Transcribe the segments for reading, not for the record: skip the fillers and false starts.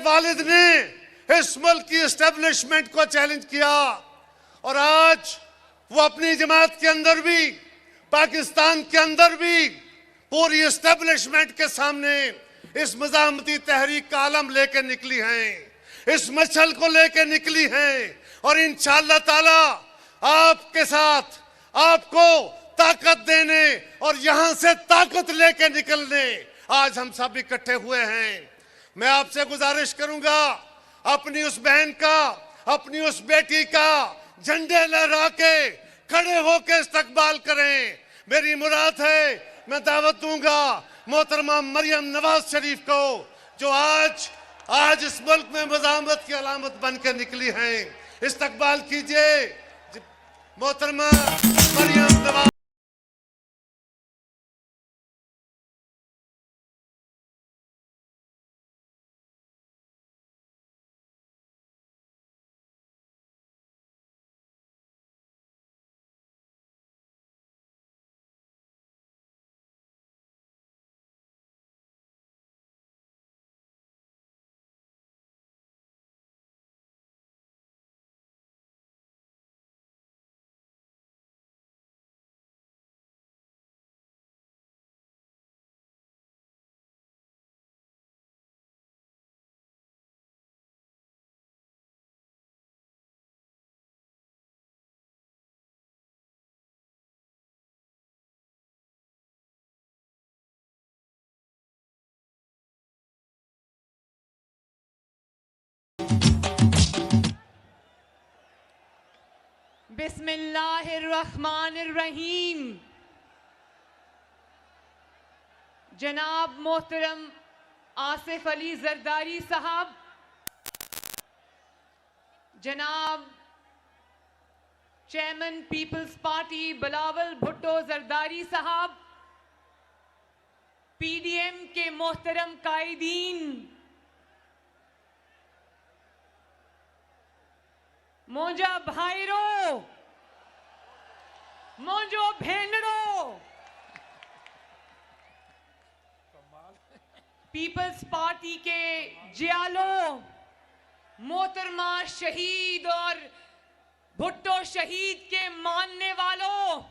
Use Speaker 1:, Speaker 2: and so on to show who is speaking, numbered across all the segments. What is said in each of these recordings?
Speaker 1: वालिद ने इस मुल्क की एस्टेब्लिशमेंट को चैलेंज किया और आज वो अपनी जमात के अंदर भी, पाकिस्तान के अंदर भी पूरी एस्टेब्लिशमेंट के सामने इस मज़ाहमती तहरीक का आलम लेकर निकली हैं, इस मशल को लेकर निकली हैं और इंशाअल्लाह ताला आपके साथ आपको ताकत देने और यहां से ताकत लेकर निकलने आज हम सब इकट्ठे हुए हैं। मैं आपसे गुजारिश करूंगा, अपनी उस बहन का, अपनी उस बेटी का झंडे लहरा के खड़े होकर इस्तकबाल करें। मेरी मुराद है, मैं दावत दूंगा मोहतरमा मरियम नवाज शरीफ को, जो आज इस मुल्क में मज़ाहमत की अलामत बनकर निकली हैं। इस्तकबाल कीजिए मोहतरमा मरियम नवाज।
Speaker 2: बिस्मिल्लाहिर्रहमानिर्रहीम। जनाब मोहतरम आसिफ अली जरदारी साहब, जनाब चेयरमैन पीपल्स पार्टी बिलावल भुट्टो जरदारी साहब, पीडीएम के मोहतरम कायदीन, मोजा भाईरो, मोजो भेनरो, पीपल्स पार्टी के जियालो, मोहतरमा शहीद और भुट्टो शहीद के मानने वालों,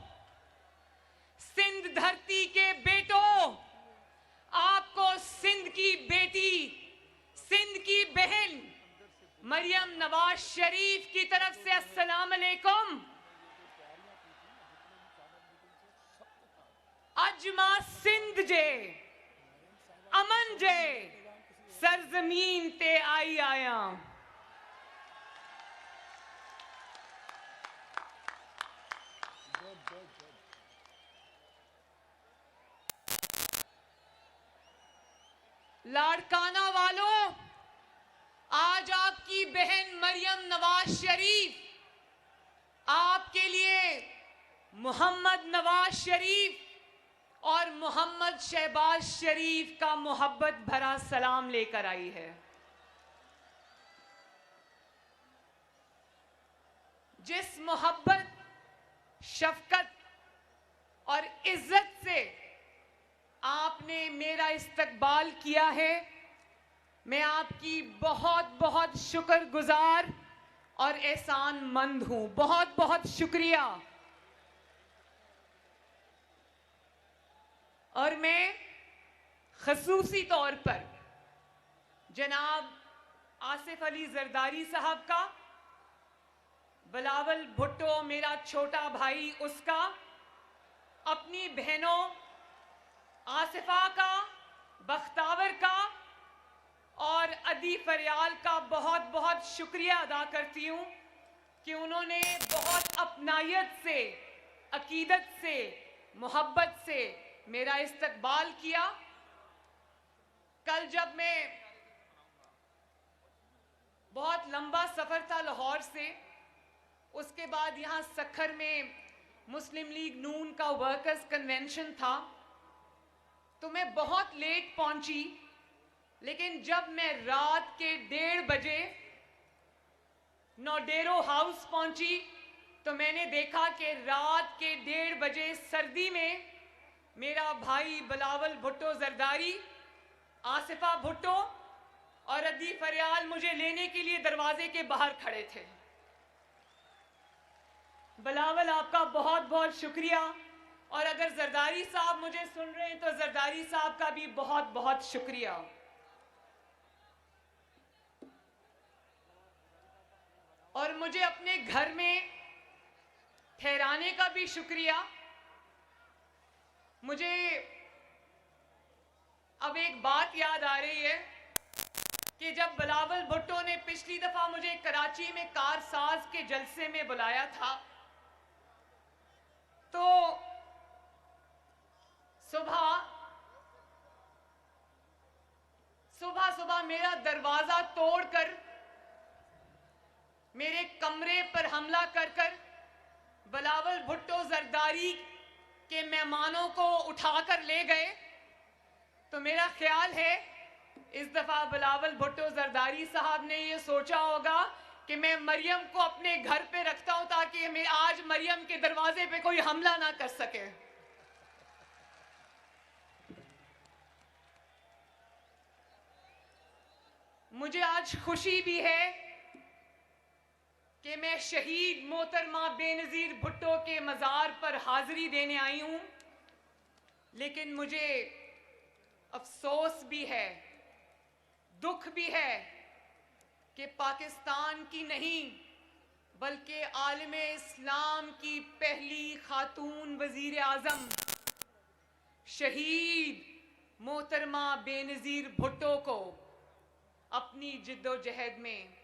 Speaker 2: सिंध धरती के बेटों, आपको सिंध की बेटी, सिंध की बहन मरियम नवाज शरीफ की तरफ से अस्सलाम अलैकुम। अजमा सिंध जे अमन जे सरजमीन ते आई आया। लाड़काना वालों, आज आपकी बहन मरियम नवाज शरीफ आपके लिए मोहम्मद नवाज शरीफ और मोहम्मद शहबाज शरीफ का मोहब्बत भरा सलाम लेकर आई है। जिस मोहब्बत, शफकत और इज्जत से आपने मेरा इस्तकबाल किया है, मैं आपकी बहुत बहुत शुक्रगुजार और एहसानमंद हूं। बहुत बहुत शुक्रिया। और मैं खसूसी तौर पर जनाब आसिफ अली जरदारी साहब का, बिलावल भुट्टो मेरा छोटा भाई उसका, अपनी बहनों आसिफा का, बख्तावर का और अदी फरियाल का बहुत बहुत शुक्रिया अदा करती हूँ कि उन्होंने बहुत अपनायत से, अकीदत से, मोहब्बत से मेरा इस्तकबाल किया। कल जब मैं, बहुत लंबा सफ़र था लाहौर से, उसके बाद यहाँ सखर में मुस्लिम लीग नून का वर्कर्स कन्वेंशन था, तो मैं बहुत लेट पहुंची। लेकिन जब मैं रात के 1:30 बजे नोडेरो हाउस पहुंची तो मैंने देखा कि रात के 1:30 बजे सर्दी में मेरा भाई बिलावल भुट्टो जरदारी, आसिफा भुट्टो और अदी फरियाल मुझे लेने के लिए दरवाजे के बाहर खड़े थे। बिलावल, आपका बहुत बहुत शुक्रिया। और अगर जरदारी साहब मुझे सुन रहे हैं तो जरदारी साहब का भी बहुत बहुत शुक्रिया। और मुझे अपने घर में ठहराने का भी शुक्रिया। मुझे अब एक बात याद आ रही है कि जब बिलावल भुट्टो ने पिछली दफा मुझे कराची में कारसाज के जलसे में बुलाया था, तो सुबह सुबह मेरा दरवाजा तोड़कर मेरे कमरे पर हमला कर बिलावल भुट्टो जरदारी के मेहमानों को उठाकर ले गए। तो मेरा ख्याल है इस दफा बिलावल भुट्टो जरदारी साहब ने ये सोचा होगा कि मैं मरियम को अपने घर पे रखता हूं ताकि मैं आज मरियम के दरवाजे पे कोई हमला ना कर सके। मुझे आज खुशी भी है कि मैं शहीद मोहतरमा बेनजीर भुट्टो के मज़ार पर हाजिरी देने आई हूं, लेकिन मुझे अफसोस भी है, दुख भी है कि पाकिस्तान की नहीं बल्कि आलमे इस्लाम की पहली खातून वजीर आज़म शहीद मोहतरमा बेनजीर भुट्टो को अपनी जिद्दोजहद में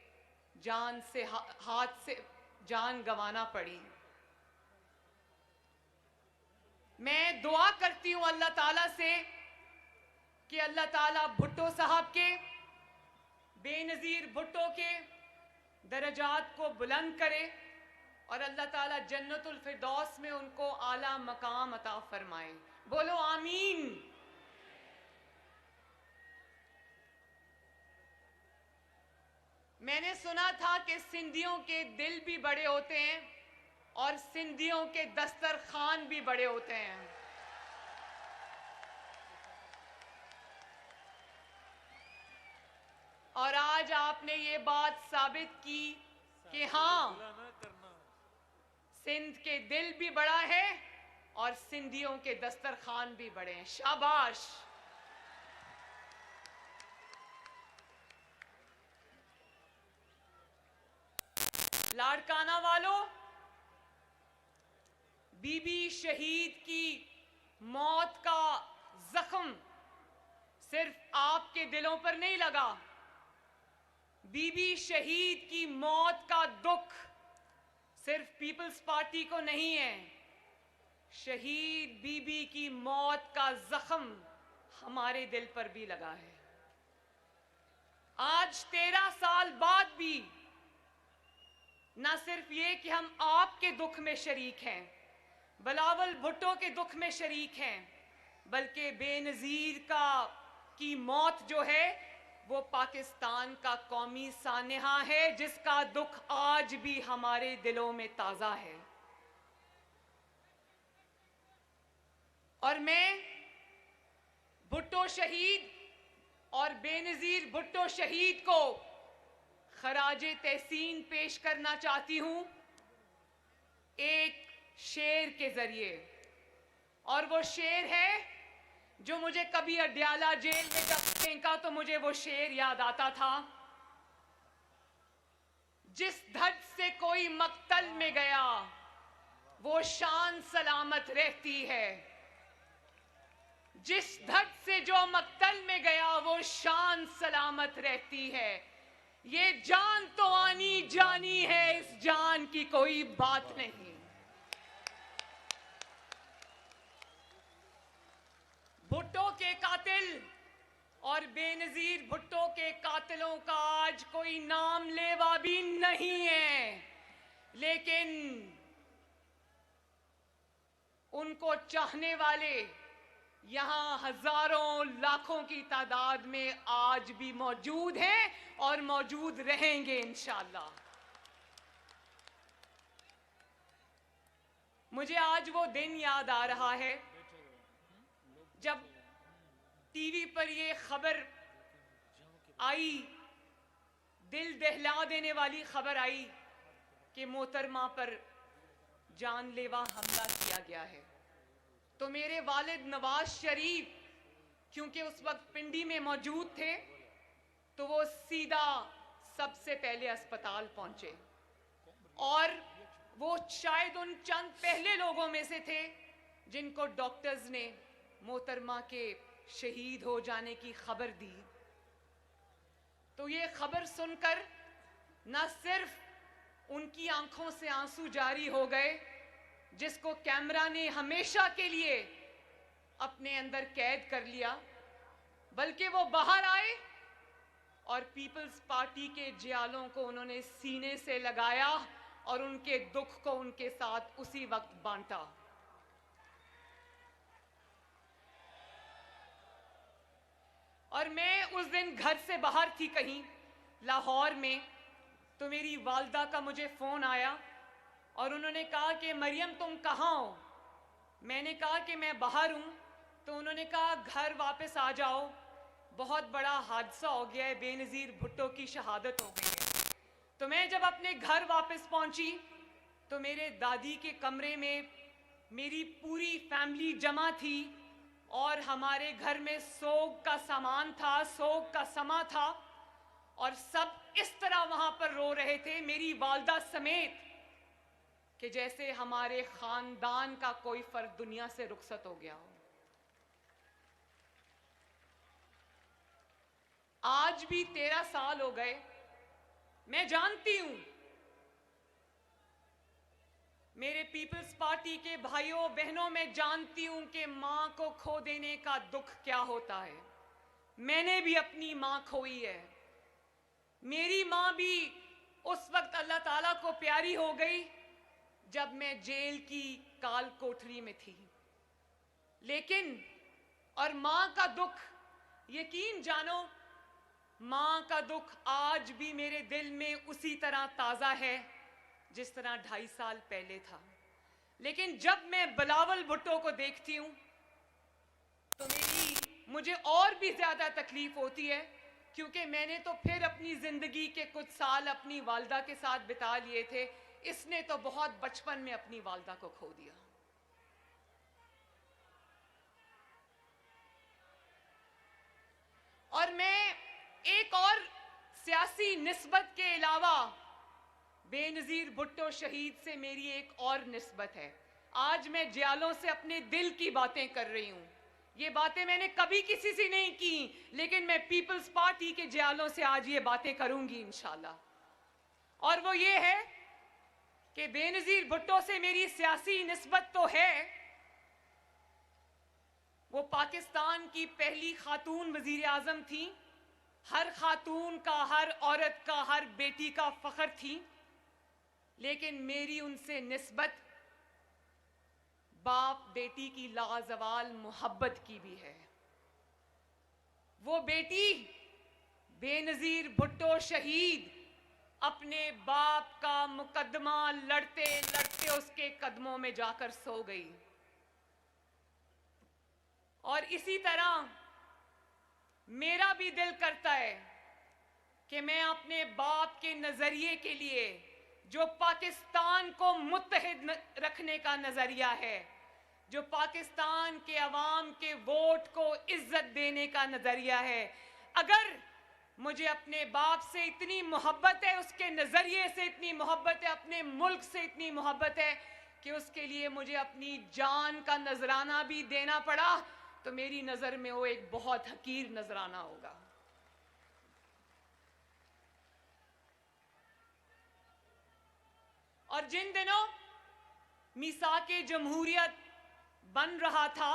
Speaker 2: हाथ से जान गंवाना पड़ी। मैं दुआ करती हूं अल्लाह ताला से कि अल्लाह ताला भुट्टो साहब के, बेनजीर भुट्टो के दरजात को बुलंद करे और अल्लाह ताला जन्नतुल फिरदौस में उनको आला मकाम अता फरमाए। बोलो आमीन। मैंने सुना था कि सिंधियों के दिल भी बड़े होते हैं और सिंधियों के दस्तरखान भी बड़े होते हैं। और आज आपने ये बात साबित की कि हाँ, सिंध के दिल भी बड़ा है और सिंधियों के दस्तरखान भी बड़े हैं। शाबाश। लाड़काना वालों, बीबी शहीद की मौत का जख्म सिर्फ आपके दिलों पर नहीं लगा। बीबी शहीद की मौत का दुख सिर्फ पीपल्स पार्टी को नहीं है, शहीद बीबी की मौत का जख्म हमारे दिल पर भी लगा है। आज 13 साल बाद भी न सिर्फ ये कि हम आपके दुख में शरीक हैं, बिलावल भुट्टो के दुख में शरीक हैं, बल्कि बेनजीर की मौत जो है वो पाकिस्तान का कौमी सानेहा है, जिसका दुख आज भी हमारे दिलों में ताजा है। और मैं भुट्टो शहीद और बेनजीर भुट्टो शहीद को खराजे तहसीन पेश करना चाहती हूं एक शेर के जरिए। और वो शेर है जो मुझे कभी अड्याला जेल में जब फेंका तो मुझे वो शेर याद आता था। जिस धड़ से कोई मक्तल में गया वो शान सलामत रहती है। जिस धड़ से जो मक्तल में गया वो शान सलामत रहती है। ये जान तो आनी जानी है, इस जान की कोई बात नहीं। भुट्टो के कातिल और बेनजीर भुट्टो के कातिलों का आज कोई नाम लेवा भी नहीं है, लेकिन उनको चाहने वाले यहां हजारों लाखों की तादाद में आज भी मौजूद हैं और मौजूद रहेंगे इंशाअल्लाह। मुझे आज वो दिन याद आ रहा है जब टीवी पर ये खबर आई दिल दहला देने वाली खबर आई कि मोहतरमा पर जानलेवा हमला किया गया है, तो मेरे वालिद नवाज शरीफ क्योंकि उस वक्त पिंडी में मौजूद थे, तो वो सीधा सबसे पहले अस्पताल पहुंचे और वो शायद उन चंद पहले लोगों में से थे जिनको डॉक्टर्स ने मोहतरमा के शहीद हो जाने की खबर दी। तो ये खबर सुनकर न सिर्फ उनकी आंखों से आंसू जारी हो गए, जिसको कैमरा ने हमेशा के लिए अपने अंदर कैद कर लिया, बल्कि वो बाहर आए और पीपल्स पार्टी के जियालों को उन्होंने सीने से लगाया और उनके दुख को उनके साथ उसी वक्त बांटा। और मैं उस दिन घर से बाहर थी कहीं लाहौर में, तो मेरी वालदा का मुझे फ़ोन आया और उन्होंने कहा कि मरियम तुम कहाँ हो? मैंने कहा कि मैं बाहर हूँ। तो उन्होंने कहा घर वापस आ जाओ, बहुत बड़ा हादसा हो गया है, बेनज़ीर भुट्टो की शहादत हो गई है। तो मैं जब अपने घर वापस पहुँची तो मेरे दादी के कमरे में मेरी पूरी फैमिली जमा थी और हमारे घर में सोग का सामान था, सोग का समा था और सब इस तरह वहां पर रो रहे थे, मेरी वालदा समेत, कि जैसे हमारे खानदान का कोई फर्द दुनिया से रुखसत हो गया हो। आज भी 13 साल हो गए। मैं जानती हूं मेरे पीपल्स पार्टी के भाइयों बहनों, मैं जानती हूं कि मां को खो देने का दुख क्या होता है। मैंने भी अपनी मां खोई है। मेरी मां भी उस वक्त अल्लाह ताला को प्यारी हो गई जब मैं जेल की काल कोठरी में थी। लेकिन और मां का दुख, यकीन जानो, मां का दुख आज भी मेरे दिल में उसी तरह ताजा है जिस तरह 2.5 साल पहले था। लेकिन जब मैं बिलावल भुट्टो को देखती हूं तो मुझे और भी ज्यादा तकलीफ होती है, क्योंकि मैंने तो फिर अपनी जिंदगी के कुछ साल अपनी वालदा के साथ बिता लिए थे, इसने तो बहुत बचपन में अपनी वालदा को खो दिया। और मैं एक और सियासी निस्बत के अलावा बेनज़ीर भुट्टो शहीद से मेरी एक और निस्बत है। आज मैं जियालों से अपने दिल की बातें कर रही हूं। ये बातें मैंने कभी किसी से नहीं की, लेकिन मैं पीपल्स पार्टी के जियालों से आज ये बातें करूंगी इंशाल्लाह। और वो ये है कि बेनज़ीर भुट्टो से मेरी सियासी निस्बत तो है, वो पाकिस्तान की पहली खातून वजीर आजम थी, हर खातून का, हर औरत का, हर बेटी का फख्र थी। लेकिन मेरी उनसे निस्बत बाप बेटी की लाजवाल मोहब्बत की भी है। वो बेटी बेनज़ीर भुट्टो शहीद अपने बाप का मुकदमा लड़ते लड़ते उसके कदमों में जाकर सो गई। और इसी तरह मेरा भी दिल करता है कि मैं अपने बाप के नजरिए के लिए, जो पाकिस्तान को मुत्तहिद रखने का नजरिया है, जो पाकिस्तान के अवाम के वोट को इज्जत देने का नजरिया है, अगर मुझे अपने बाप से इतनी मोहब्बत है, उसके नजरिए से इतनी मोहब्बत है, अपने मुल्क से इतनी मोहब्बत है कि उसके लिए मुझे अपनी जान का नजराना भी देना पड़ा, तो मेरी नजर में वो एक बहुत हकीर नजराना होगा। और जिन दिनों मीसाके जमहूरियत बन रहा था,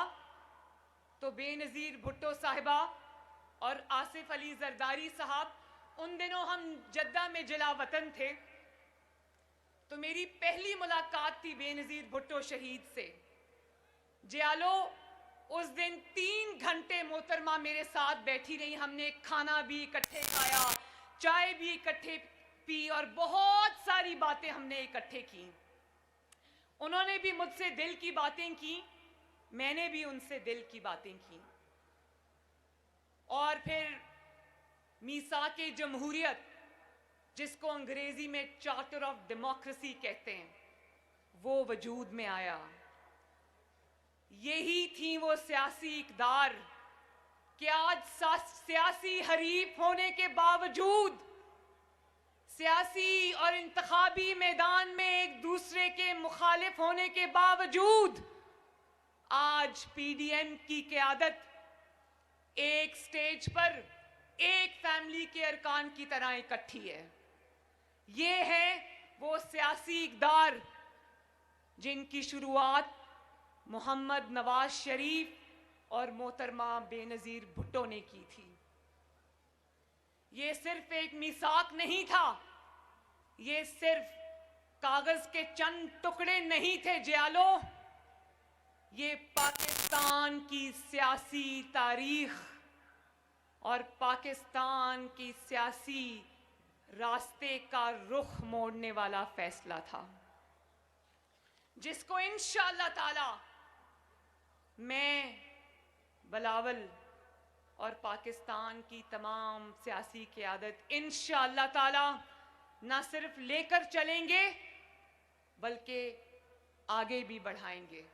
Speaker 2: तो बेनज़ीर भुट्टो साहिबा और आसिफ अली जरदारी साहब, उन दिनों हम जद्दा में जिला वतन थे, तो मेरी पहली मुलाकात थी बेनज़ीर भुट्टो शहीद से। जियालो उस दिन 3 घंटे मोहतरमा मेरे साथ बैठी रही, हमने खाना भी इकट्ठे खाया, चाय भी इकट्ठे पी और बहुत सारी बातें हमने इकट्ठे की। उन्होंने भी मुझसे दिल की बातें की, मैंने भी उनसे दिल की बातें की। और फिर मीसाके जमहूरियत जिसको अंग्रेजी में चार्टर ऑफ डेमोक्रेसी कहते हैं, वो वजूद में आया। यही थी वो सियासी इक़दार कि आज सियासी हरीफ होने के बावजूद, सियासी और इंतखाबी मैदान में एक दूसरे के मुखालिफ होने के बावजूद, आज पीडीएम की क़यादत एक स्टेज पर एक फैमिली के अरकान की तरह इकट्ठी है। ये है वो सियासी इक़दार जिनकी शुरुआत मोहम्मद नवाज शरीफ और मोहतरमा बेनज़ीर भुट्टो ने की थी। ये सिर्फ एक मिसाक नहीं था, ये सिर्फ कागज के चंद टुकड़े नहीं थे जियालो, ये पाकिस्तान की सियासी तारीख और पाकिस्तान की सियासी रास्ते का रुख मोड़ने वाला फैसला था, जिसको इंशाअल्लाह ताला मैं, बिलावल और पाकिस्तान की तमाम सियासी क़यादत इंशाअल्लाह ताला न सिर्फ लेकर चलेंगे बल्कि आगे भी बढ़ाएंगे।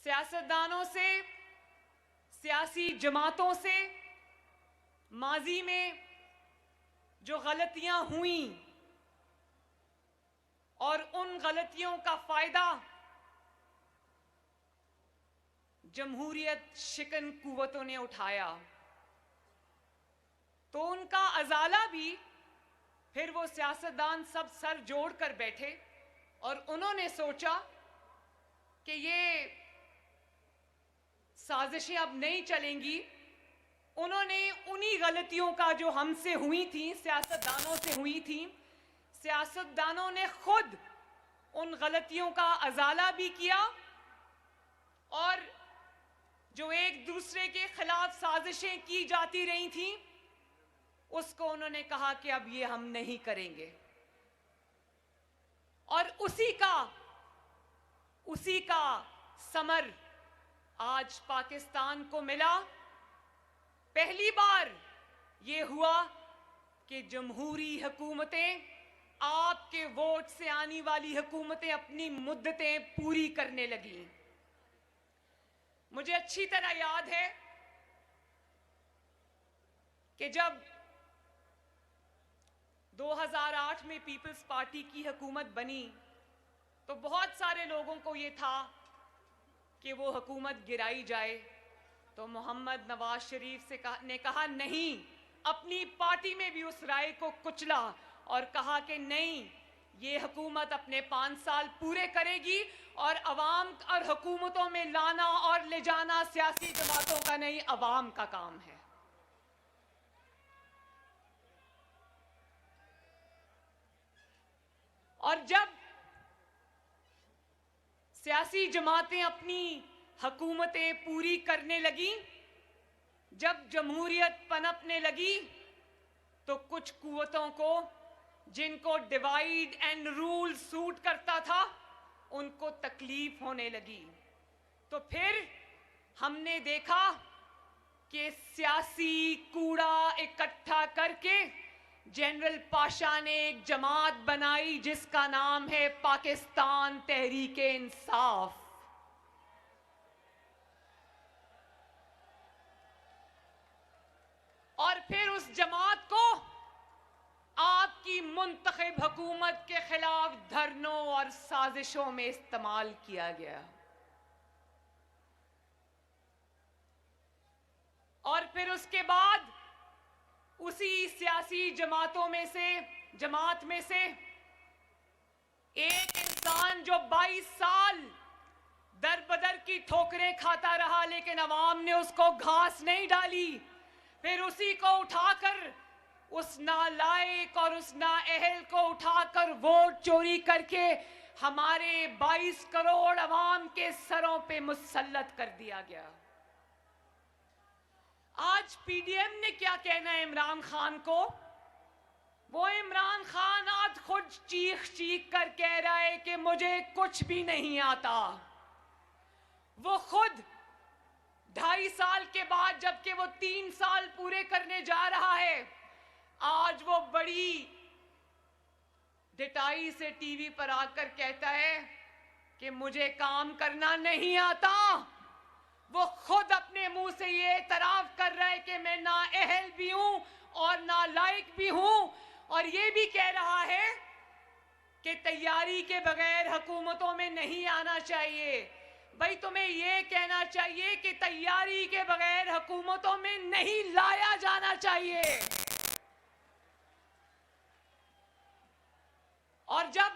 Speaker 2: सियासतदानों से, सियासी जमातों से माजी में जो गलतियां हुई और उन गलतियों का फायदा जमहूरियत शिकन कुव्वतों ने उठाया, तो उनका अजाला भी फिर वो सियासतदान सब सर जोड़ कर बैठे और उन्होंने सोचा कि ये साजिशें अब नहीं चलेंगी। उन्होंने उन्हीं गलतियों का जो हमसे हुई थी, सियासतदानों से हुई थी, सियासतदानों ने खुद उन गलतियों का अजाला भी किया और जो एक दूसरे के खिलाफ साजिशें की जाती रही थी उसको उन्होंने कहा कि अब ये हम नहीं करेंगे। और उसी का समर आज पाकिस्तान को मिला। पहली बार ये हुआ कि जमहूरी हुकूमतें, आपके वोट से आने वाली हुकूमतें अपनी मुद्दतें पूरी करने लगी। मुझे अच्छी तरह याद है कि जब 2008 में पीपल्स पार्टी की हुकूमत बनी तो बहुत सारे लोगों को ये था कि वो हुकूमत गिराई जाए, तो मोहम्मद नवाज शरीफ ने कहा नहीं, अपनी पार्टी में भी उस राय को कुचला और कहा कि नहीं, ये हुकूमत अपने 5 साल पूरे करेगी और अवाम और हुकूमतों में लाना और ले जाना सियासी जमातों का नहीं, अवाम का काम है। और जब सियासी जमातें अपनी हुकूमतें पूरी करने लगी, जब जमहूरियत पनपने लगी, तो कुछ कुव्वतों को, जिनको डिवाइड एंड रूल सूट करता था, उनको तकलीफ होने लगी। तो फिर हमने देखा कि सियासी कूड़ा इकट्ठा करके जनरल पाशा ने एक जमात बनाई जिसका नाम है पाकिस्तान तहरीके इंसाफ। और फिर उस जमात को आपकी मुंतखब हुकूमत के खिलाफ धरनों और साजिशों में इस्तेमाल किया गया। और फिर उसके बाद उसी सियासी जमात में से एक इंसान जो 22 साल दर बदर की ठोकरें खाता रहा, लेकिन अवाम ने उसको घास नहीं डाली, फिर उसी को उठाकर, उस नालायक और उस नाअहल को उठाकर वोट चोरी करके हमारे 22 करोड़ अवाम के सरों पे मुसल्लत कर दिया गया। आज पीडीएम ने क्या कहना है इमरान खान को? वो इमरान खान आज खुद चीख कर कह रहा है कि मुझे कुछ भी नहीं आता। वो खुद 2.5 साल के बाद, जबकि वो 3 साल पूरे करने जा रहा है, आज वो बड़ी डिटाई से टीवी पर आकर कहता है कि मुझे काम करना नहीं आता। वो खुद अपने मुंह से ये एतराफ कर रहा है कि मैं ना अहल भी हूं और ना लायक भी हूं, और ये भी कह रहा है कि तैयारी के बगैर हुकूमतों में नहीं आना चाहिए। भाई तुम्हें ये कहना चाहिए कि तैयारी के बगैर हुकूमतों में नहीं लाया जाना चाहिए। और जब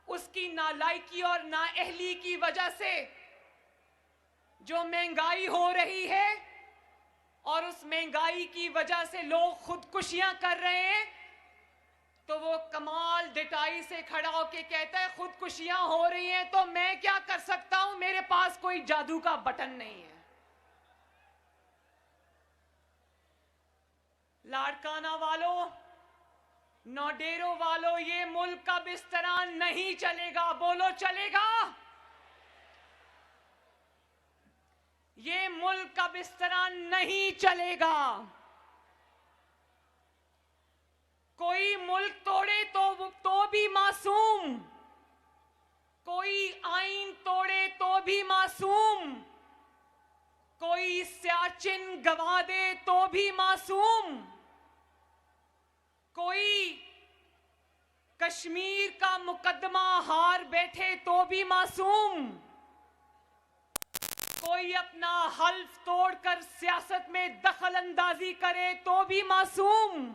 Speaker 2: उसकी नालायकी और नाअहली की वजह से जो महंगाई हो रही है और उस महंगाई की वजह से लोग खुदकुशियां कर रहे हैं, तो वो कमाल डिटाई से खड़ा होके कहता है खुदकुशियां हो रही हैं तो मैं क्या कर सकता हूं, मेरे पास कोई जादू का बटन नहीं है। लाड़काना वालों, नौडेरो वालों, ये मुल्क अब इस तरह नहीं चलेगा। बोलो चलेगा? ये मुल्क अब इस तरह नहीं चलेगा। कोई मुल्क तोड़े तो भी मासूम, कोई आईन तोड़े तो भी मासूम, कोई सियाचिन गवा दे तो भी मासूम, कोई कश्मीर का मुकदमा हार बैठे तो भी मासूम, कोई अपना हल्फ तोड़कर सियासत में दखल अंदाजी करे तो भी मासूम,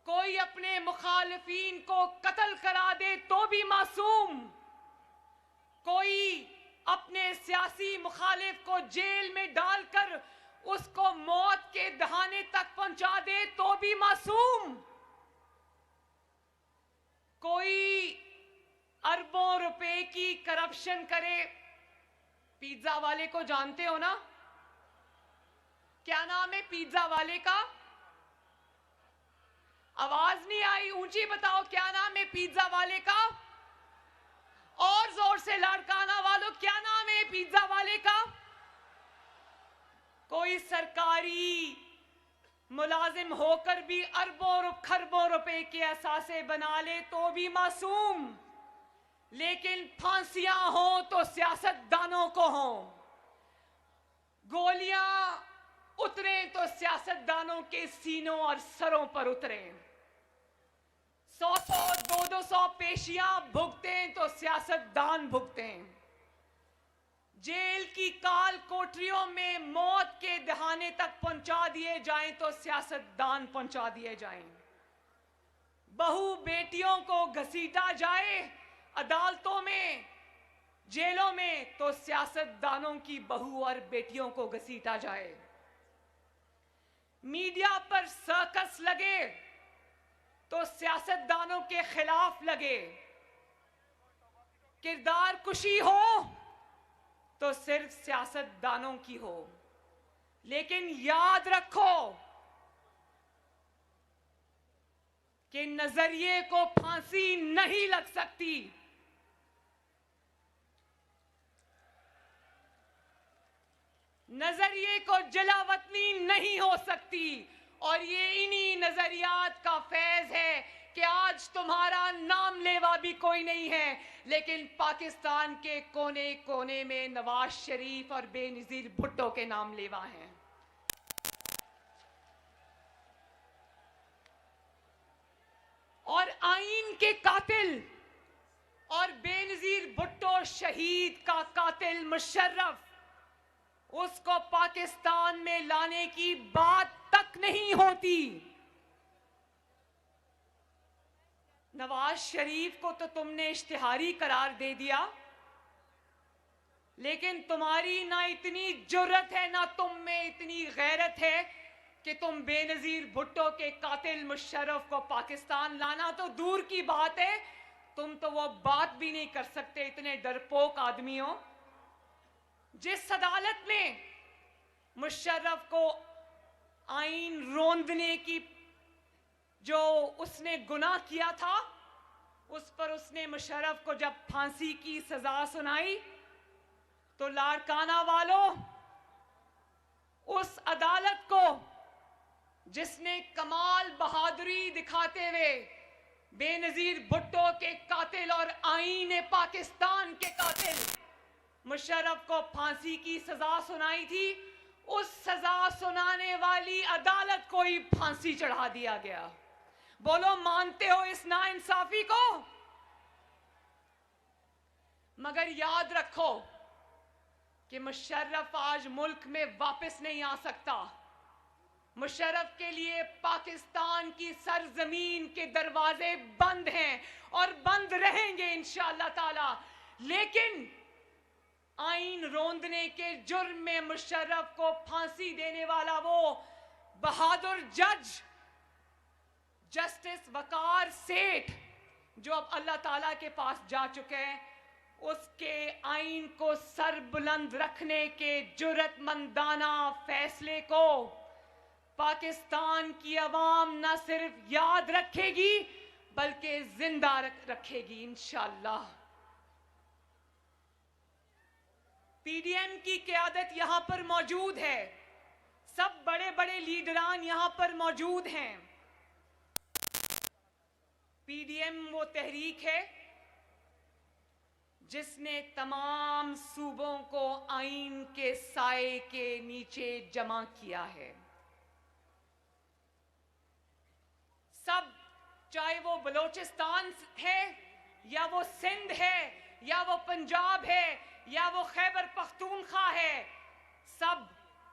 Speaker 2: कोई अपने मुखालिफिन को कत्ल करा दे तो भी मासूम, कोई अपने सियासी मुखालिफ को जेल में डालकर उसको मौत के दहाने तक पहुंचा दे तो भी मासूम, कोई अरबों रुपए की करप्शन करे। पिज्जा वाले को जानते हो ना? क्या नाम है पिज्जा वाले का? आवाज नहीं आई, ऊंची बताओ, क्या नाम है पिज्जा वाले का? और जोर से लाड़काना वालों, क्या नाम है पिज्जा वाले का? कोई सरकारी मुलाजिम होकर भी अरबों खरबों रुपए के असासे बना ले तो भी मासूम, लेकिन फांसियां हो तो सियासतदानों को हो, गोलियां उतरे तो सियासतदानों के सीनों और सरों पर उतरे, 100-100, 200-200 पेशियां भुगतें तो सियासतदान भुगतें, जेल की काल कोठरियों में मौत के दहाने तक पहुंचा दिए जाएं तो सियासतदान पहुंचा दिए जाएं, बहू बेटियों को घसीटा जाए अदालतों में, जेलों में, तो सियासतदानों की बहू और बेटियों को घसीटा जाए, मीडिया पर सर्कस लगे तो सियासतदानों के खिलाफ लगे, किरदार कुशी हो तो सिर्फ सियासतदानों की हो। लेकिन याद रखो कि नजरिए को फांसी नहीं लग सकती। नजरिए को जलावतनी नहीं हो सकती, और ये इन्हीं नजरियात का फैज है कि आज तुम्हारा नाम लेवा भी कोई नहीं है, लेकिन पाकिस्तान के कोने कोने में नवाज शरीफ और बेनजीर भुट्टो के नाम लेवा हैं। और आईन के कातिल और बेनजीर भुट्टो शहीद का कातिल मुशर्रफ, उसको पाकिस्तान में लाने की बात तक नहीं होती। नवाज शरीफ को तो तुमने इश्तिहारी करार दे दिया, लेकिन तुम्हारी ना इतनी जुर्रत है, ना तुम में इतनी गैरत है कि तुम बेनजीर भुट्टो के कातिल मुशर्रफ को पाकिस्तान लाना तो दूर की बात है, तुम तो वो बात भी नहीं कर सकते, इतने डरपोक आदमी हो। जिस अदालत में मुशर्रफ को आईन रोंदने की जो उसने गुनाह किया था, उस पर उसने मुशर्रफ को जब फांसी की सजा सुनाई, तो लाड़काना वालों, उस अदालत को जिसने कमाल बहादुरी दिखाते हुए बेनजीर भुट्टो के कातिल और आईन पाकिस्तान के कातिल मुशर्रफ को फांसी की सजा सुनाई थी, उस सजा सुनाने वाली अदालत को ही फांसी चढ़ा दिया गया। बोलो, मानते हो इस नाइंसाफी को? मगर याद रखो कि मुशर्रफ आज मुल्क में वापस नहीं आ सकता। मुशर्रफ के लिए पाकिस्तान की सरजमीन के दरवाजे बंद हैं और बंद रहेंगे इंशाअल्लाह ताला। लेकिन आईन रोंदने के जुर्म में मुशर्रफ को फांसी देने वाला वो बहादुर जज जस्टिस वकार सेठ, जो अब अल्लाह ताला के पास जा चुके हैं, उसके आईन को सर बुलंद रखने के जुर्रतमंदाना फैसले को पाकिस्तान की अवाम न सिर्फ याद रखेगी बल्कि जिंदा रखेगी इंशाअल्लाह। पीडीएम की क़यादत यहां पर मौजूद है, सब बड़े बड़े लीडरान यहां पर मौजूद हैं। पीडीएम वो तहरीक है जिसने तमाम सूबों को आईन के साए के नीचे जमा किया है। सब, चाहे वो बलोचिस्तान है या वो सिंध है या वो पंजाब है या वो खैबर पख्तूनख्वा है, सब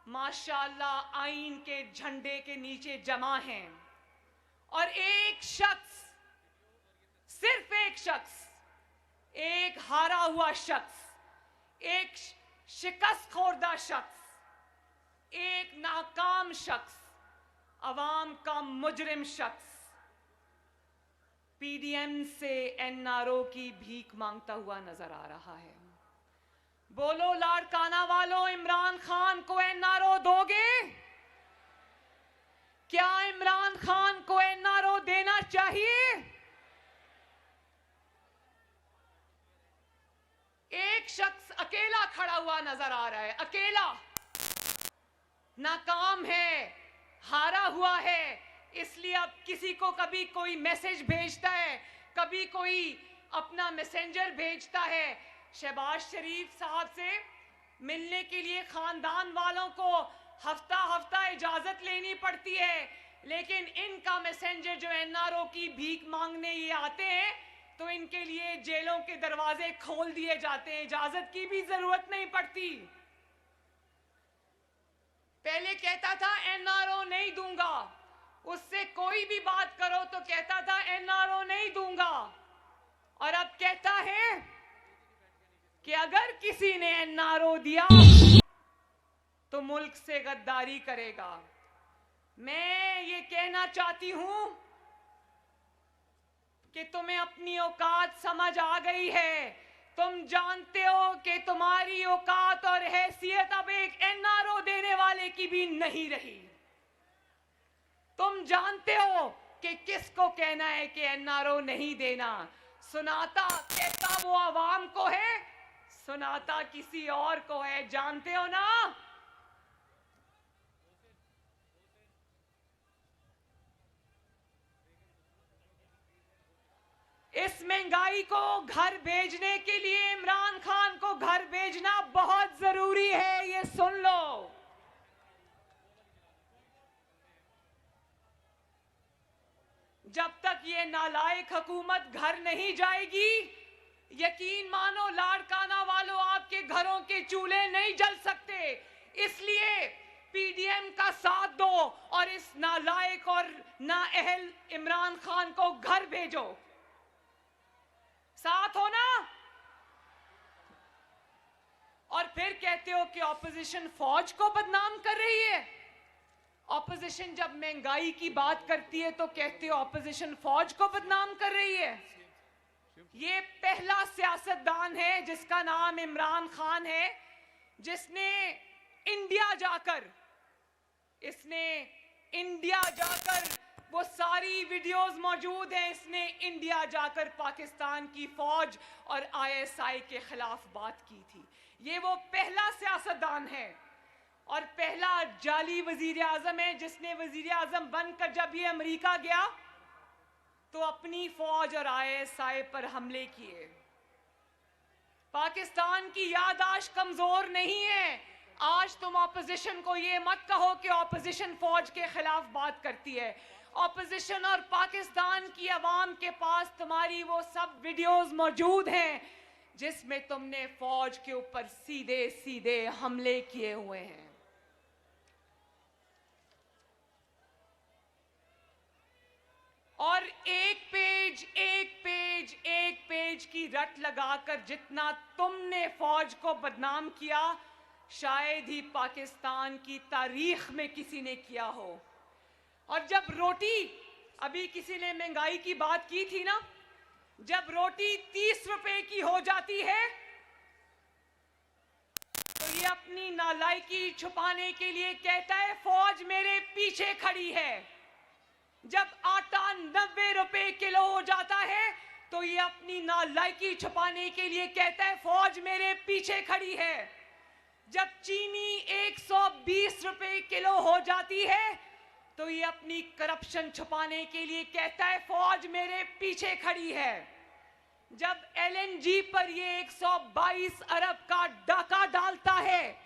Speaker 2: माशाअल्लाह आईन के झंडे के नीचे जमा हैं। और एक शख्स, सिर्फ एक शख्स, एक हारा हुआ शख्स, एक शिकस्त खोरदा शख्स, एक नाकाम शख्स, अवाम का मुजरिम शख्स पीडीएम से एनआरओ की भीख मांगता हुआ नजर आ रहा है। बोलो लाड़काना वालों, इमरान खान को एनआरओ दोगे? क्या इमरान खान को एनआरओ देना चाहिए? एक शख्स अकेला खड़ा हुआ नजर आ रहा है, अकेला, नाकाम है, हारा हुआ है, इसलिए अब किसी को कभी कोई मैसेज भेजता है, कभी कोई अपना मैसेंजर भेजता है। शहबाज शरीफ साहब से मिलने के लिए खानदान वालों को हफ्ता हफ्ता इजाजत लेनी पड़ती है, लेकिन इनका मैसेंजर जो एनआरओ की भीख मांगने ये आते हैं तो इनके लिए जेलों के दरवाजे खोल दिए जाते हैं, इजाजत की भी जरूरत नहीं पड़ती। पहले कहता था एनआरओ नहीं दूंगा, उससे कोई भी बात करो तो कहता था एनआरओ नहीं दूंगा, और अब कहता है कि अगर किसी ने एनआरओ दिया तो मुल्क से गद्दारी करेगा। मैं ये कहना चाहती हूं कि तुम्हें अपनी औकात समझ आ गई है। तुम जानते हो कि तुम्हारी औकात और हैसियत अब एक एनआरओ देने वाले की भी नहीं रही। तुम जानते हो कि किसको कहना है कि एनआरओ नहीं देना। सुनाता कहता वो आवाम को है, सुनाता किसी और को है, जानते हो ना? इस महंगाई को घर भेजने के लिए इमरान खान को घर भेजना बहुत जरूरी है, ये सुन लो। जब तक ये नालायक हुकूमत घर नहीं जाएगी, यकीन मानो लाड़काना वालों, आपके घरों के चूल्हे नहीं जल सकते। इसलिए पीडीएम का साथ दो और इस नालायक और नाअहल इमरान खान को घर भेजो। साथ हो ना? और फिर कहते हो कि ऑपोजिशन फौज को बदनाम कर रही है। ऑपोजिशन जब महंगाई की बात करती है तो कहते हो ऑपोजिशन फौज को बदनाम कर रही है। ये पहला सियासतदान है जिसका नाम इमरान खान है, जिसने इंडिया जाकर वो सारी वीडियोस मौजूद हैं, इसने इंडिया जाकर पाकिस्तान की फौज और आईएसआई के खिलाफ बात की थी। ये वो पहला सियासतदान है। और पहला जाली वजीर आजम है जिसने वजीर आजम बनकर जब ये अमेरिका गया तो अपनी फौज और ISI पर हमले किए। पाकिस्तान की याददाश्त कमजोर नहीं है। आज तुम ऑपोजिशन को ये मत कहो कि ऑपोजिशन फौज के खिलाफ बात करती है। ऑपोजिशन और पाकिस्तान की आवाम के पास तुम्हारी वो सब वीडियोस मौजूद हैं जिसमें तुमने फौज के ऊपर सीधे सीधे हमले किए हुए हैं। और एक पेज की रट लगाकर जितना तुमने फौज को बदनाम किया शायद ही पाकिस्तान की तारीख में किसी ने किया हो। और जब रोटी, अभी किसी ने महंगाई की बात की थी ना, जब रोटी 30 रुपए की हो जाती है तो ये अपनी नालायकी छुपाने के लिए कहता है फौज मेरे पीछे खड़ी है। जब आटा 90 रुपए किलो हो जाता है तो ये अपनी नालायकी छुपाने के लिए कहता है फौज मेरे पीछे खड़ी है। जब चीनी 120 रुपए किलो हो जाती है तो ये अपनी करप्शन छुपाने के लिए कहता है फौज मेरे पीछे खड़ी है। जब LNG पर ये 122 अरब का डाका डालता है,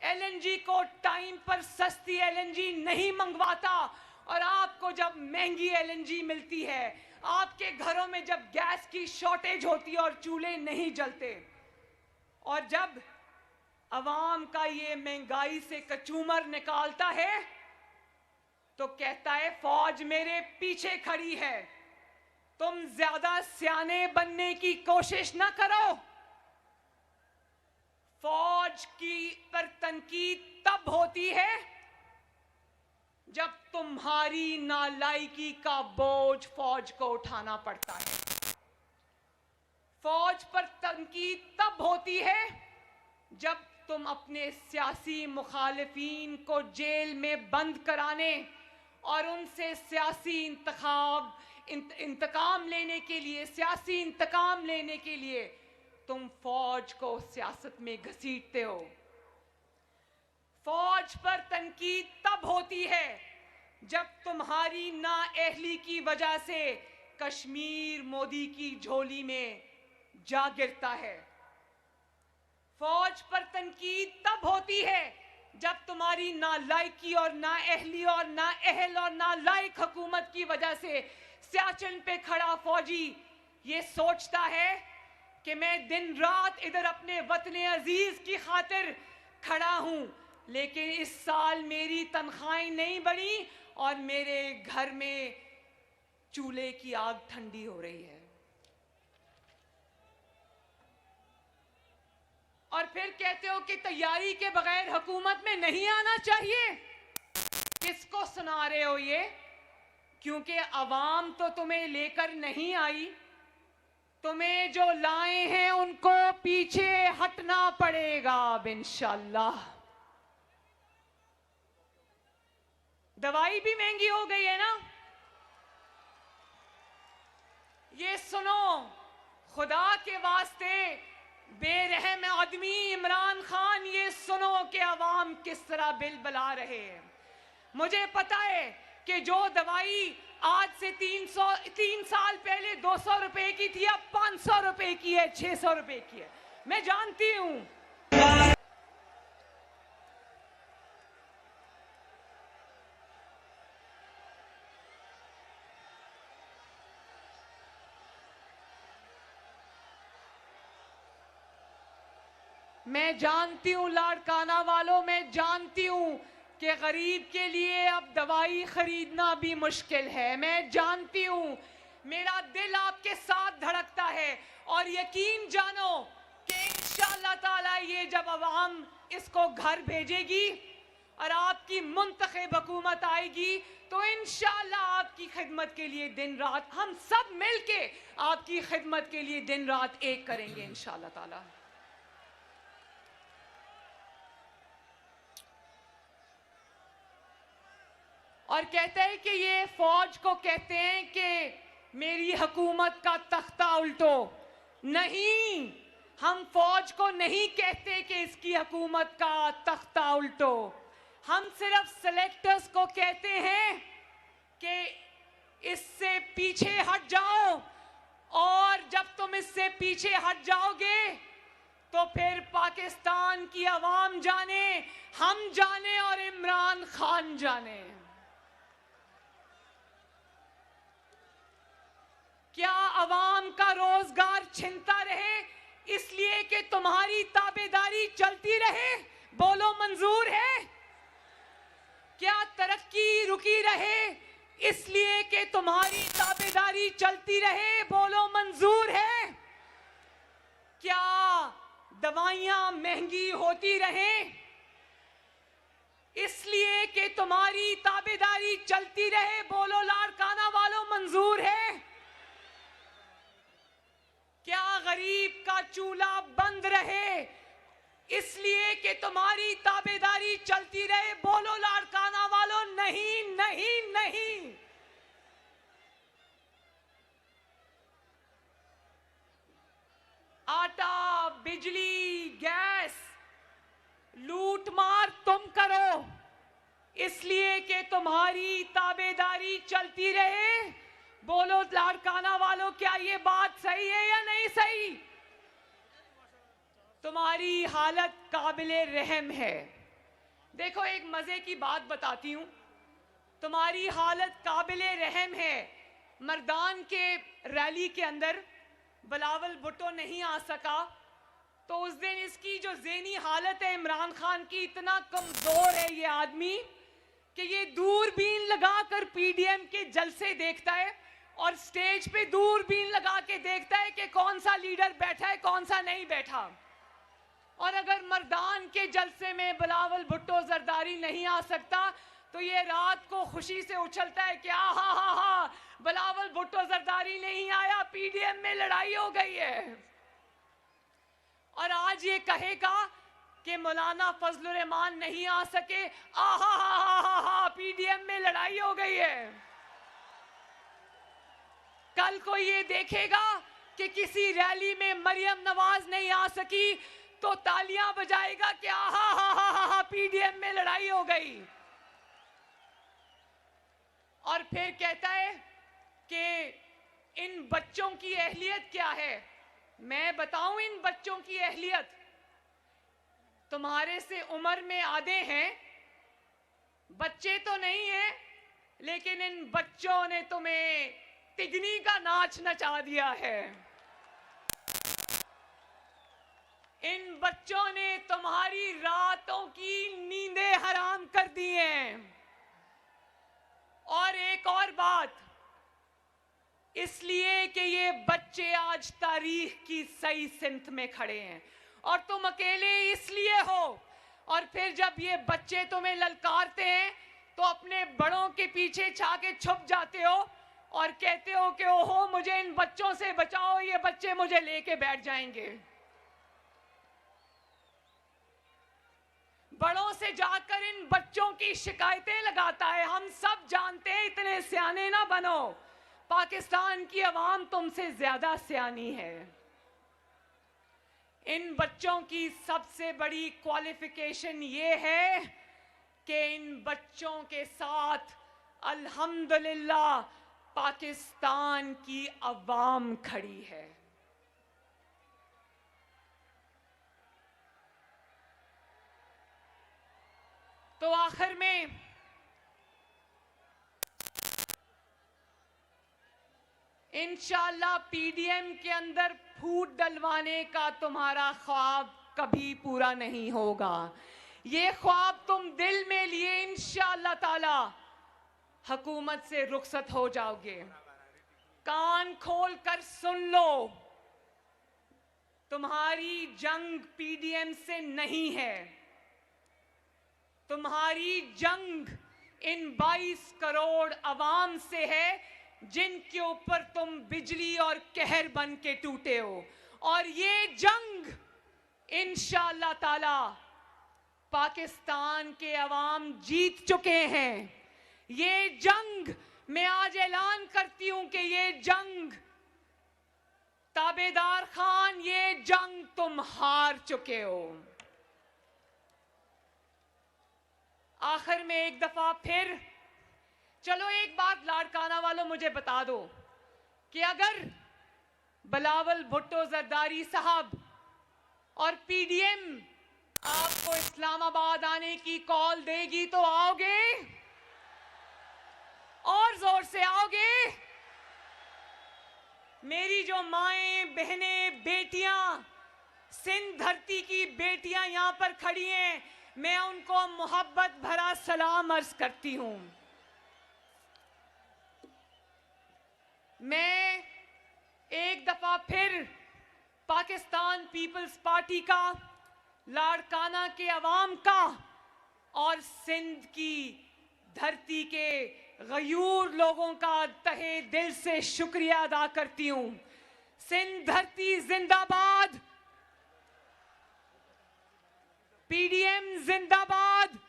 Speaker 2: LNG को टाइम पर सस्ती LNG नहीं मंगवाता और आपको जब महंगी LNG मिलती है, आपके घरों में जब गैस की शॉर्टेज होती है और चूल्हे नहीं जलते, और जब अवाम का ये महंगाई से कचूमर निकालता है तो कहता है फौज मेरे पीछे खड़ी है। तुम ज्यादा सियाने बनने की कोशिश ना करो। फौज की पर तनकीद तब होती है जब तुम्हारी नालायकी का बोझ फौज को उठाना पड़ता है। फौज पर तनकीद तब होती है जब तुम अपने सियासी मुखालिफिन को जेल में बंद कराने और उनसे सियासी इंतकाम लेने के लिए, सियासी इंतकाम लेने के लिए तुम फौज को सियासत में घसीटते हो। फौज पर तनकीद तब होती है जब तुम्हारी नाअहली की वजह से कश्मीर मोदी की झोली में जा गिरता है। फौज पर तनकीद तब होती है जब तुम्हारी नालायकी और नाअहली और नाअहल और नालायक हुकूमत की वजह से सियाचिन पे खड़ा फौजी ये सोचता है कि मैं दिन रात इधर अपने वतन अजीज की खातिर खड़ा हूं, लेकिन इस साल मेरी तनख्वाहें नहीं बढ़ी और मेरे घर में चूल्हे की आग ठंडी हो रही है। और फिर कहते हो कि तैयारी के बगैर हुकूमत में नहीं आना चाहिए। किसको सुना रहे हो ये? क्योंकि अवाम तो तुम्हें लेकर नहीं आई, तुम्हें जो लाए हैं उनको पीछे हटना पड़ेगा अब इंशाल्लाह। दवाई भी महंगी हो गई है ना। ये सुनो, खुदा के वास्ते बेरहम आदमी इमरान खान, ये सुनो कि अवाम किस तरह बिल बला रहे हैं। मुझे पता है कि जो दवाई आज से 3 साल पहले 200 रुपए की थी अब 500 रुपए की है, 600 रुपए की है, मैं जानती हूं। मैं जानती हूं लाड़काना वालों, मैं जानती हूं कि गरीब के लिए अब दवाई खरीदना भी मुश्किल है। मैं जानती हूं, मेरा दिल आपके साथ धड़कता है और यकीन जानो कि इंशाअल्लाह ताला ये जब अवाम इसको घर भेजेगी और आपकी मुंतखब हुकूमत आएगी तो इंशाअल्लाह आपकी खिदमत के लिए दिन रात हम सब मिलके आपकी खिदमत के लिए दिन रात एक करेंगे इंशाअल्लाह ताला। और कहते हैं कि ये फौज को कहते हैं कि मेरी हुकूमत का तख्ता उल्टो। नहीं, हम फौज को नहीं कहते कि इसकी हुकूमत का तख्ता उल्टो। हम सिर्फ सेलेक्टर्स को कहते हैं कि इससे पीछे हट जाओ, और जब तुम इससे पीछे हट जाओगे तो फिर पाकिस्तान की आवाम जाने, हम जाने और इमरान खान जाने। क्या आवाम का रोजगार छिनता रहे इसलिए कि तुम्हारी ताबेदारी चलती रहे? बोलो मंजूर है? क्या तरक्की रुकी रहे इसलिए कि तुम्हारी ताबेदारी चलती रहे? बोलो मंजूर है? क्या दवाइयां महंगी होती रहें इसलिए कि तुम्हारी ताबेदारी चलती रहे? बोलो लाड़काना वालों, मंजूर है? क्या गरीब का चूल्हा बंद रहे इसलिए कि तुम्हारी ताबेदारी चलती रहे? बोलो लाड़काना वालों, नहीं नहीं नहीं। आटा, बिजली, गैस लूट मार तुम करो इसलिए कि तुम्हारी ताबेदारी चलती रहे? बोलो लाड़काना वालों, क्या ये बात सही है या नहीं सही? तुम्हारी हालत काबिले रहम है। देखो, एक मजे की बात बताती हूं, तुम्हारी हालत काबिले रहम है। मर्दान के रैली के अंदर बिलावल भुट्टो नहीं आ सका, तो उस दिन इसकी जो ज़हनी हालत है इमरान खान की, इतना कमजोर है ये आदमी कि ये दूरबीन लगाकर पीडीएम के जलसे देखता है और स्टेज पे दूरबीन लगा के देखता है कि कौन सा लीडर बैठा है, कौन सा नहीं बैठा। और अगर मर्दान के जलसे में बिलावल भुट्टो जरदारी नहीं आ सकता तो ये रात को खुशी से उछलता है कि हा बिलावल भुट्टो जरदारी नहीं आया, पीडीएम में लड़ाई हो गई है। और आज ये कहेगा कि मौलाना फजलुर रहमान नहीं आ सके, पीडीएम में लड़ाई हो गई है। कल को ये देखेगा कि किसी रैली में मरियम नवाज नहीं आ सकी तो तालियां बजाएगा कि पीडीएम में लड़ाई हो गई। और फिर कहता है कि इन बच्चों की अहलियत क्या है। मैं बताऊं इन बच्चों की अहलियत, तुम्हारे से उम्र में आधे हैं, बच्चे तो नहीं हैं, लेकिन इन बच्चों ने तुम्हें तिगनी का नाच नचा दिया है। इन बच्चों ने तुम्हारी रातों की नींदें हराम कर दी हैं। और एक और बात, इसलिए कि ये बच्चे आज तारीख की सही सिमत में खड़े हैं और तुम अकेले इसलिए हो। और फिर जब ये बच्चे तुम्हें ललकारते हैं तो अपने बड़ों के पीछे छाके छुप जाते हो और कहते हो कि ओहो मुझे इन बच्चों से बचाओ, ये बच्चे मुझे लेके बैठ जाएंगे। बड़ों से जाकर इन बच्चों की शिकायतें लगाता है। हम सब जानते हैं, इतने सियाने ना बनो, पाकिस्तान की आवाम तुमसे ज्यादा सियानी है। इन बच्चों की सबसे बड़ी क्वालिफिकेशन ये है कि इन बच्चों के साथ अल्हम्दुलिल्लाह पाकिस्तान की आवाम खड़ी है। तो आखिर में इंशाअल्लाह पीडीएम के अंदर फूट डलवाने का तुम्हारा ख्वाब कभी पूरा नहीं होगा। ये ख्वाब तुम दिल में लिए इंशाअल्लाह ताला हुकूमत से रुखसत हो जाओगे। कान खोल कर सुन लो, तुम्हारी जंग पीडीएम से नहीं है, तुम्हारी जंग इन 22 करोड़ अवाम से है जिनके ऊपर तुम बिजली और कहर बन के टूटे हो। और ये जंग इंशाअल्लाह ताला पाकिस्तान के अवाम जीत चुके हैं। ये जंग मैं आज ऐलान करती हूं कि ये जंग ताबेदार खान, ये जंग तुम हार चुके हो। आखिर में एक दफा फिर चलो एक बात लाड़काना वालों मुझे बता दो कि अगर बिलावल भुट्टो जरदारी साहब और पीडीएम आपको इस्लामाबाद आने की कॉल देगी तो आओगे? और जोर से आओगे? मेरी जो माएं, बहनें, बेटियां, सिंध धरती की बेटियां यहां पर खड़ी हैं, मैं उनको मोहब्बत भरा सलाम अर्ज करती हूं। मैं एक दफा फिर पाकिस्तान पीपल्स पार्टी का, लाड़काना के अवाम का और सिंध की धरती के गयूर लोगों का तहे दिल से शुक्रिया अदा करती हूं। सिंध धरती जिंदाबाद, पीडीएम जिंदाबाद,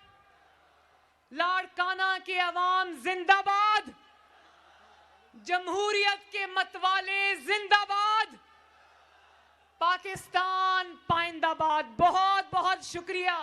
Speaker 2: लाड़काना के अवाम जिंदाबाद, जमहूरियत के मतवाले जिंदाबाद, पाकिस्तान पाइंदाबाद। बहुत बहुत शुक्रिया।